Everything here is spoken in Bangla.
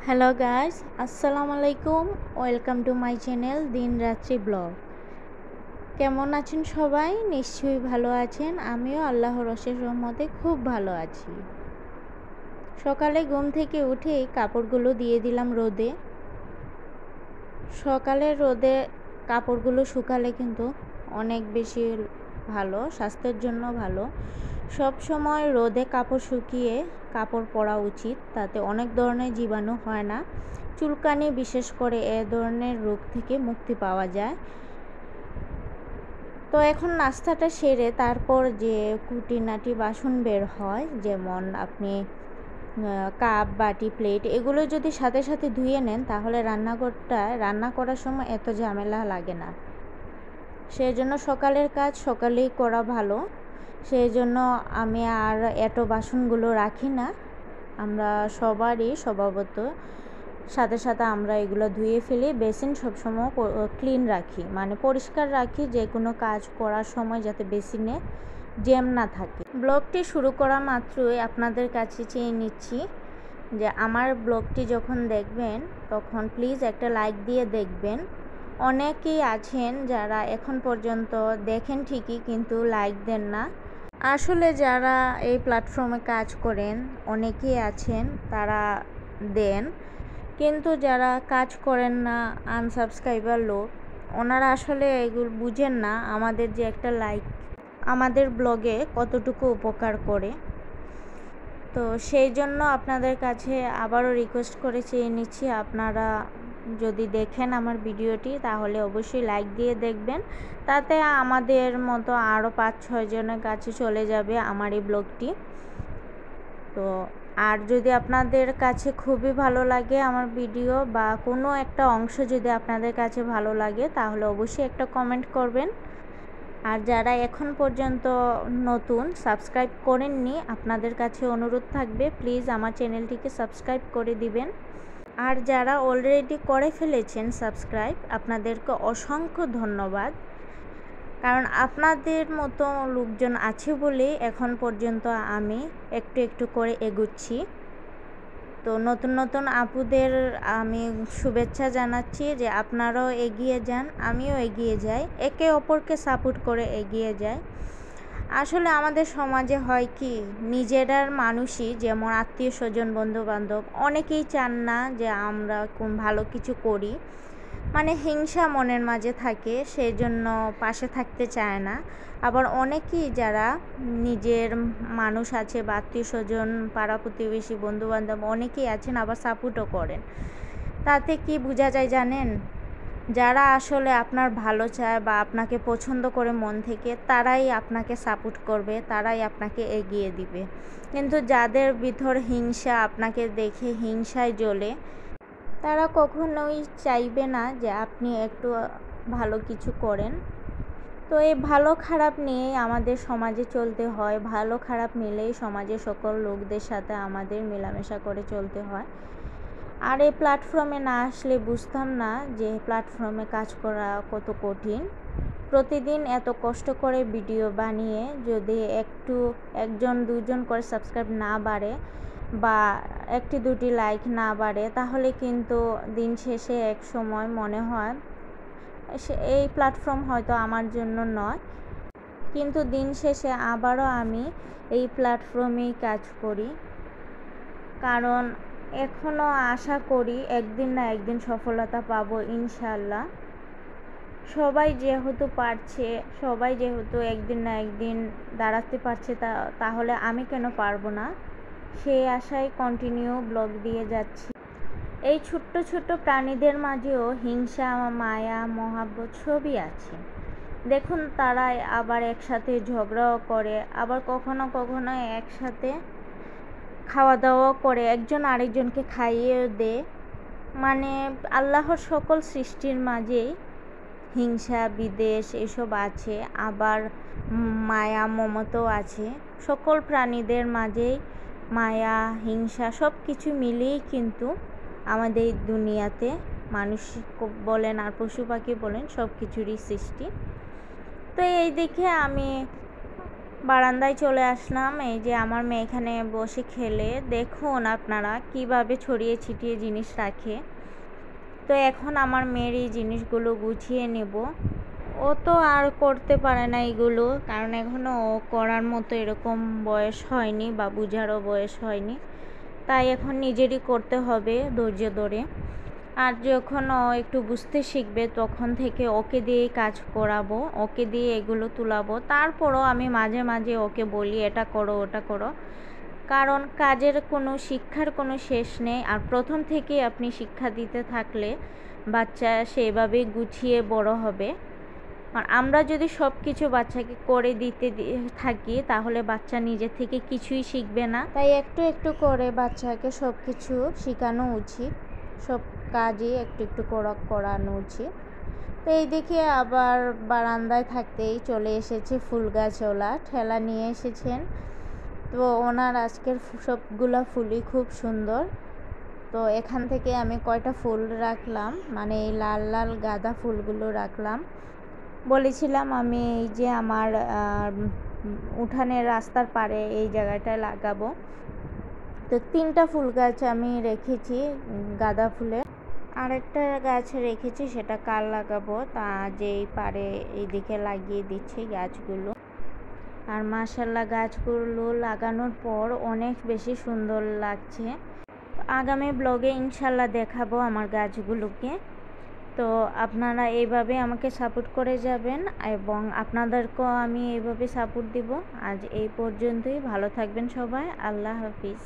হ্যালো গাইস, আসসালামু আলাইকুম। ওয়েলকাম টু মাই চ্যানেল দিন রাত্রি ব্লগ। কেমন আছেন সবাই? নিশ্চয়ই ভালো আছেন। আমিও আল্লাহর অশেষ রহমতে খুব ভালো আছি। সকালে ঘুম থেকে উঠেই কাপড়গুলো দিয়ে দিলাম রোদে। সকালে রোদে কাপড়গুলো শুকালে কিন্তু অনেক বেশি ভালো, স্বাস্থ্যের জন্য ভালো। সব সময় রোদে কাপড় শুকিয়ে কাপড় পরা উচিত, তাতে অনেক ধরনের জীবাণু হয় না, চুলকানি বিশেষ করে এ ধরনের রোগ থেকে মুক্তি পাওয়া যায়। তো এখন নাস্তাটা সেরে তারপর যে খুঁটিনাটি বাসন বের হয়, যেমন আপনি কাপ, বাটি, প্লেট এগুলো যদি সাথে সাথে ধুয়ে নেন তাহলে রান্না করার সময় এত ঝামেলা লাগে না। সেই জন্য সকালের কাজ সকালেই করা ভালো। সেই জন্য আমি আর এত বাসনগুলো রাখি না। আমরা সবারই স্বভাবত সাথে সাথে আমরা এগুলো ধুয়ে ফেলি। বেসিন সবসময় ক্লিন রাখি, মানে পরিষ্কার রাখি, যে কোনো কাজ করার সময় যাতে বেসিনে জ্যাম না থাকে। ব্লগটি শুরু করা মাত্রই আপনাদের কাছে চেয়ে নিচ্ছি যে আমার ব্লগটি যখন দেখবেন তখন প্লিজ একটা লাইক দিয়ে দেখবেন। অনেকেই আছেন যারা এখন পর্যন্ত দেখেন ঠিকই, কিন্তু লাইক দেন না। আসলে যারা এই প্ল্যাটফর্মে কাজ করেন অনেকেই আছেন তারা দেন, কিন্তু যারা কাজ করেন না, আনসাবস্ক্রাইবার লোক, ওনারা আসলে এগুলো বুঝেন না আমাদের যে একটা লাইক আমাদের ব্লগে কতটুকু উপকার করে। তো সেই জন্য আপনাদের কাছে আবারও রিকোয়েস্ট করে চেয়ে নিচ্ছি, আপনারা যদি দেখেন আমার ভিডিওটি তাহলে অবশ্যই লাইক দিয়ে দেখবেন। তাতে আমাদের মতো আরও 5-6 জনের কাছে চলে যাবে আমার এই ব্লগটি। তো আর যদি আপনাদের কাছে খুবই ভালো লাগে আমার ভিডিও বা কোনো একটা অংশ যদি আপনাদের কাছে ভালো লাগে তাহলে অবশ্যই একটা কমেন্ট করবেন। আর যারা এখন পর্যন্ত নতুন সাবস্ক্রাইব করেননি, আপনাদের কাছে অনুরোধ থাকবে প্লিজ আমার চ্যানেলটিকে সাবস্ক্রাইব করে দিবেন। আর যারা অলরেডি করে ফেলেছেন সাবস্ক্রাইব, আপনাদেরকে অসংখ্য ধন্যবাদ, কারণ আপনাদের মতো লোকজন আছে বলেই এখন পর্যন্ত আমি একটু একটু করে এগুচ্ছি। তো নতুন নতুন আপুদের আমি শুভেচ্ছা জানাচ্ছি যে আপনারাও এগিয়ে যান, আমিও এগিয়ে যাই, একে অপরকে সাপোর্ট করে এগিয়ে যাই। আসলে আমাদের সমাজে হয় কি, নিজেরার মানুষই, যেমন আত্মীয় স্বজন, বন্ধুবান্ধব, অনেকেই চান না যে আমরা ভালো কিছু করি, মানে হিংসা মনের মাঝে থাকে, সেই জন্য পাশে থাকতে চায় না। আবার অনেকেই যারা নিজের মানুষ আছে বা আত্মীয় স্বজন, পাড়া প্রতিবেশী, বন্ধুবান্ধব অনেকেই আছেন আবার সাপোর্টও করেন। তাতে কি বোঝা যায় জানেন? যারা আসলে আপনার ভালো চায় বা আপনাকে পছন্দ করে মন থেকে, তারাই আপনাকে সাপোর্ট করবে, তারাই আপনাকে এগিয়ে দিবে। কিন্তু যাদের ভিতর হিংসা, আপনাকে দেখে হিংসায় জ্বলে, তারা কখনোই চাইবে না যে আপনি একটু ভালো কিছু করেন। তো এই ভালো খারাপ নিয়েই আমাদের সমাজে চলতে হয়, ভালো খারাপ মিলেই সমাজের সকল লোকদের সাথে আমাদের মেলামেশা করে চলতে হয়। আর এই প্ল্যাটফর্মে না আসলে বুঝতাম না যে প্ল্যাটফর্মে কাজ করা কত কঠিন। প্রতিদিন এত কষ্ট করে ভিডিও বানিয়ে যদি একজন দুজন করে সাবস্ক্রাইব না বাড়ে বা 1-2টি লাইক না বাড়ে, তাহলে কিন্তু দিন শেষে এক সময় মনে হয় এই প্ল্যাটফর্ম হয়তো আমার জন্য নয়। কিন্তু দিন শেষে আবারও আমি এই প্ল্যাটফর্মেই কাজ করি, কারণ এখনও আশা করি একদিন না একদিন সফলতা পাবো ইনশাআল্লাহ। সবাই যেহেতু পারছে, সবাই যেহেতু একদিন না একদিন দাঁড়াতে পারছে, তাহলে আমি কেন পারবো না? সেই আশায় কন্টিনিউ ব্লগ দিয়ে যাচ্ছি। এই ছোট্ট ছোট্ট প্রাণীদের মাঝেও হিংসা, মায়া, মহাব্বত সবই আছে। দেখুন, তারা আবার একসাথে ঝগড়াও করে, আবার কখনো কখনো একসাথে খাওয়া দাওয়াও করে, একজন আরেকজনকে খাইয়েও দেয়। মানে আল্লাহর সকল সৃষ্টির মাঝেই হিংসা, বিদ্বেষ এসব আছে, আবার মায়া, মমতাও আছে। সকল প্রাণীদের মাঝেই মায়া, হিংসা সব কিছু মিলিয়েই কিন্তু আমাদের দুনিয়াতে মানুষ বলেন আর পশু পাখি বলেন সব কিছুরই সৃষ্টি। তো এই দেখে আমি বারান্দায় চলে আসলাম। এই যে আমার মেয়ে এখানে বসে খেলে, দেখুন আপনারা কিভাবে ছড়িয়ে ছিটিয়ে জিনিস রাখে। তো এখন আমার মেয়ের এই জিনিসগুলো গুছিয়ে নেব। ও তো আর করতে পারে না এগুলো, কারণ এখনও ও করার মতো এরকম বয়স হয়নি বা বুঝারও বয়স হয়নি। তাই এখন নিজেরই করতে হবে ধৈর্য ধরে। আর যখন ও একটু বুঝতে শিখবে তখন থেকে ওকে দিয়েই কাজ করাবো, ওকে দিয়ে এগুলো তুলাবো। তারপরও আমি মাঝে মাঝে ওকে বলি এটা করো ওটা করো, কারণ কাজের কোনো শিক্ষার কোনো শেষ নেই। আর প্রথম থেকেই আপনি শিক্ষা দিতে থাকলে বাচ্চা সেভাবেই গুছিয়ে বড় হবে। আর আমরা যদি সব কিছু বাচ্চাকে করে দিতে থাকি তাহলে বাচ্চা নিজে থেকে কিছুই শিখবে না। তাই একটু একটু করে বাচ্চাকে সব কিছু শেখানো উচিত, সব কাজই একটু একটু করানো উচিত। তো এই দিকে আবার বারান্দায় থাকতেই চলে এসেছে ফুল গাছওয়ালা, ঠেলা নিয়ে এসেছেন। তো ওনার আজকের সবগুলা ফুলই খুব সুন্দর। তো এখান থেকে আমি কয়টা ফুল রাখলাম, মানে এই লাল লাল গাঁদা ফুলগুলো রাখলাম। বলেছিলাম আমি এই যে আমার উঠানের রাস্তার পাড়ে এই জায়গাটায় লাগাবো। তো 3টা ফুল গাছ আমি রেখেছি গাঁদা ফুলের, আরেকটা গাছ রেখেছি সেটা কাল লাগাবো। তা যেই পারে এইদিকে লাগিয়ে দিচ্ছি গাছগুলো। আর মাশাআল্লাহ গাছগুলো লাগানোর পর অনেক বেশি সুন্দর লাগছে। আগামী ব্লগে ইনশাল্লাহ দেখাবো আমার গাছগুলোকে। তো আপনারা এইভাবে আমাকে সাপোর্ট করে যাবেন এবং আপনাদেরকেও আমি এইভাবে সাপোর্ট দিব। আজ এই পর্যন্তই, ভালো থাকবেন সবাই, আল্লাহ হাফিজ।